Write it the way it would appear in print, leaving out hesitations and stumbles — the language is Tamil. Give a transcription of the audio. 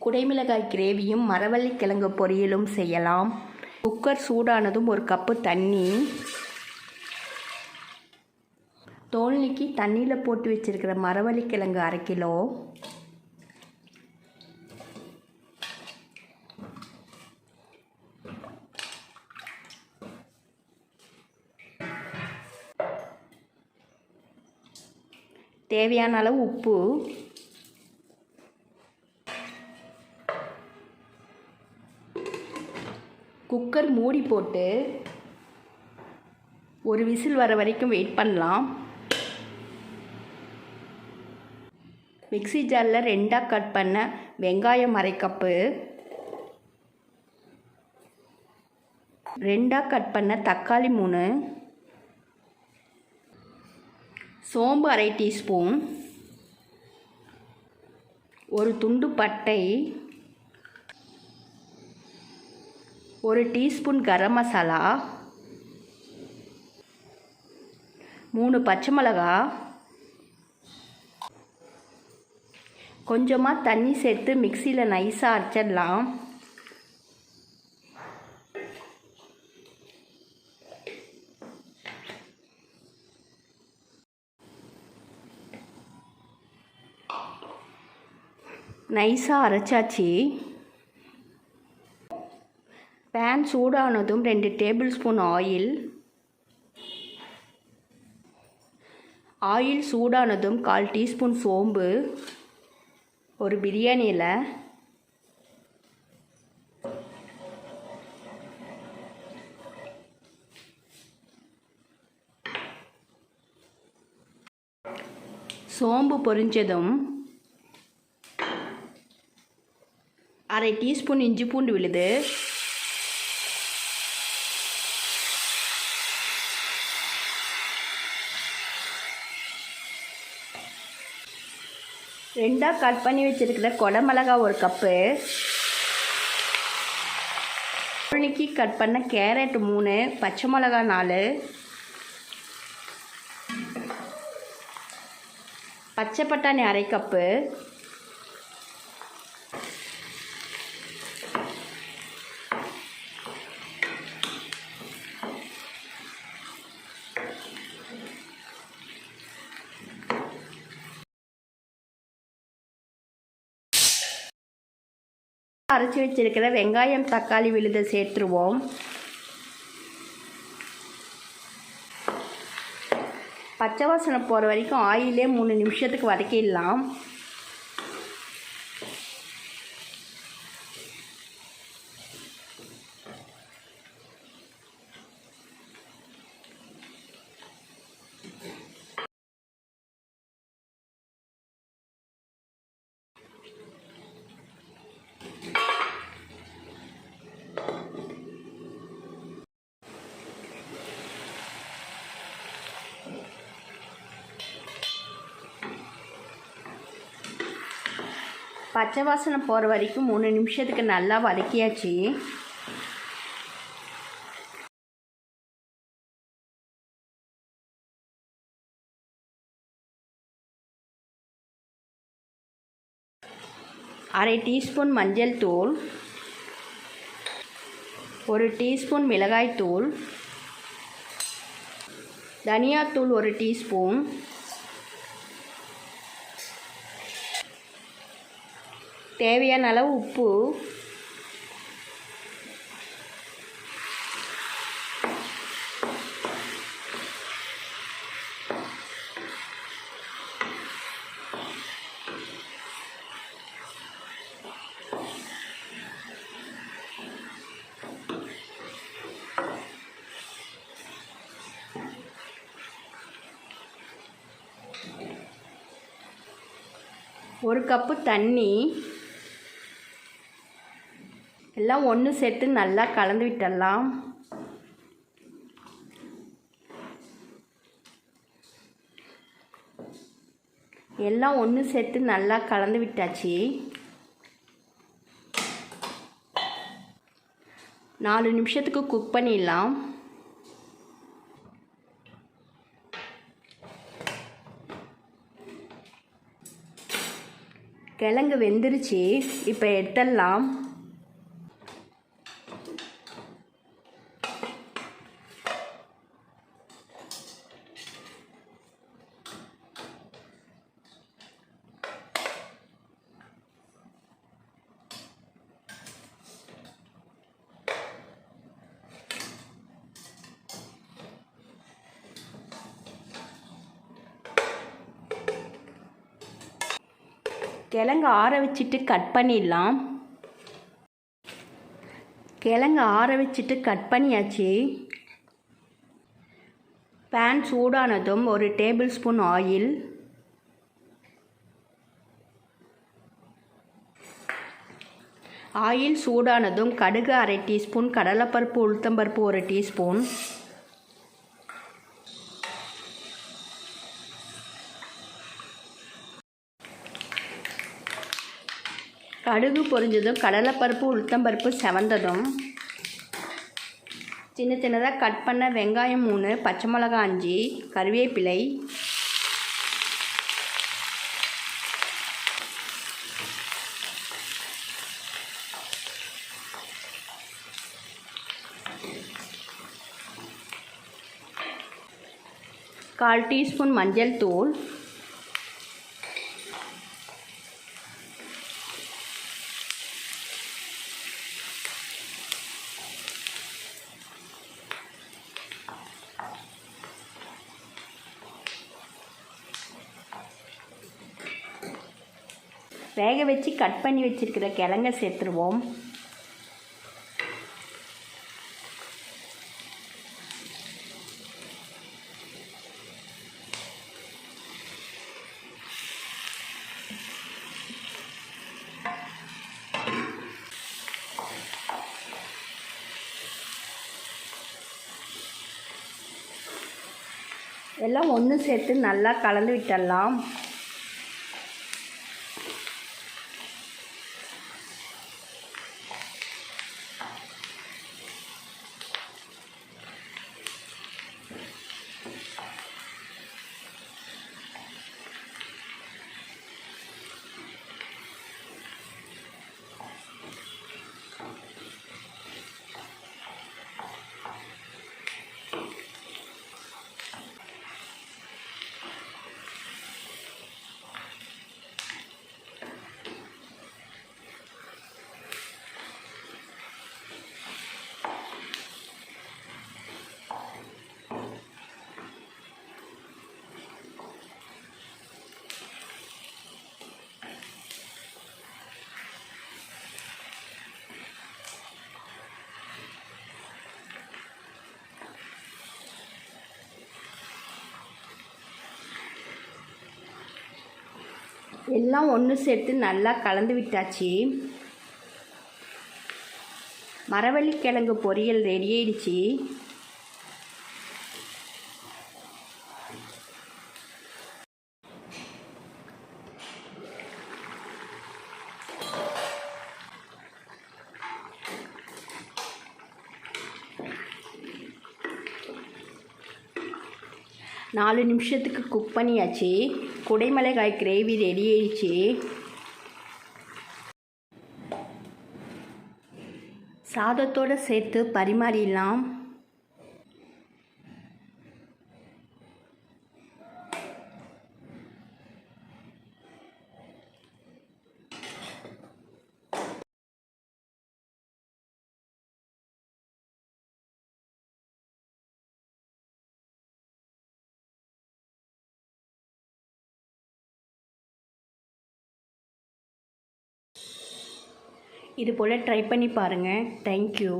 குடைமிளகாய் கிரேவியும் மரவள்ளிக்கிழங்கு பொரியலும் செய்யலாம். குக்கர் சூடானதும் ஒரு கப்பு தண்ணி, தோல் நீக்கி தண்ணியில் போட்டு வச்சிருக்கிற மரவள்ளிக்கிழங்கு 1/2 கிலோ, தேவையான அளவு உப்பு, குக்கர் மூடி போட்டு ஒரு விசில் வர வரைக்கும் வெயிட் பண்ணலாம். மிக்ஸி ஜாரில் 2ஆக கட் பண்ண வெங்காயம் 1/2 கப்பு, 2ஆக கட் பண்ண தக்காளி 3, சோம்பு 1/2 டீஸ்பூன், ஒரு துண்டு பட்டை, 1 டீஸ்பூன் கரம் மசாலா, 3 பச்சை மிளகா, கொஞ்சமாக தண்ணி சேர்த்து மிக்சியில் நைஸாக அரைச்சிடலாம். நைஸாக அரைச்சாச்சு. பேன் சூடானதும் 2 டேபிள் ஸ்பூன் ஆயில் சூடானதும் 1/4 டீஸ்பூன் சோம்பு, ஒரு பிரியாணி இலை, சோம்பு பொரிஞ்சதும் 1/2 டீஸ்பூன் இஞ்சி பூண்டு விழுது, 2ஆக கட் பண்ணி வச்சுருக்கிற குடமிளகா 1 கப்பு, உருளைக்கு கட் பண்ண கேரட் 3, பச்சை மிளகா 4, பச்சை பட்டாணி 1/2 கப்பு, அரைச்சி வச்சிருக்கிற வெங்காயம் தக்காளி விழுதை சேர்த்துருவோம். பச்சை வாசனை போகிற வரைக்கும் ஆயிலே 3 நிமிஷத்துக்கு வதக்கிடலாம். பச்சை வாசனை போகிற வரைக்கும் 3 நிமிஷத்துக்கு நல்லா வதக்கியாச்சு. அரை டீஸ்பூன் மஞ்சள் தூள், 1 டீஸ்பூன் மிளகாய் தூள், தனியாத்தூள் 1 டீஸ்பூன், தேவையான அளவு உப்பு, ஒரு கப்பு தண்ணி, எல்லாம் ஒன்று சேர்த்து நல்லா கலந்து விட்டுடலாம். எல்லாம் ஒன்று சேர்த்து நல்லா கலந்து விட்டாச்சு. 4 நிமிஷத்துக்கு குக் பண்ணிடலாம். கிழங்கு வெந்துருச்சு. இப்போ எடுத்துடலாம். கிழங்கு ஆற வச்சுட்டு கட் பண்ணிடலாம். கிழங்கு ஆற வச்சுட்டு கட் பண்ணியாச்சு. பேன் சூடானதும் 1 டேபிள் ஸ்பூன் ஆயில், ஆயில் சூடானதும் கடுகு 1/2 டீஸ்பூன், கடலைப்பருப்பு உளுத்தம்பருப்பு 1 டீஸ்பூன், கடுகு பொரிஞ்சதும் கடலைப்பருப்பு உளுத்தம்பருப்பு செவந்ததும் சின்ன சின்னதாக கட் பண்ண வெங்காயம் 3, பச்சை மிளகாய் 5, கருவேப்பிலை, கால் டீஸ்பூன் மஞ்சள் தூள், வேக வச்சு கட் பண்ணி வச்சுருக்கிற கிழங்க சேர்த்துருவோம். எல்லாம் ஒன்று சேர்த்து நல்லா கலந்து விட்டுடலாம். எல்லாம் ஒன்று சேர்த்து நல்லா கலந்து விட்டாச்சு. மரவள்ளி கிழங்கு பொரியல் ரெடி ஆயிடுச்சு. நாலு நிமிஷத்துக்கு குக் பண்ணியாச்சு. குடைமிளகாய் கிரேவி ரெடி ஆயிடுச்சு. சாதத்தோடு சேர்த்து பரிமாறிடலாம். இது போல் ட்ரை பண்ணி பாருங்கள். தேங்க்யூ.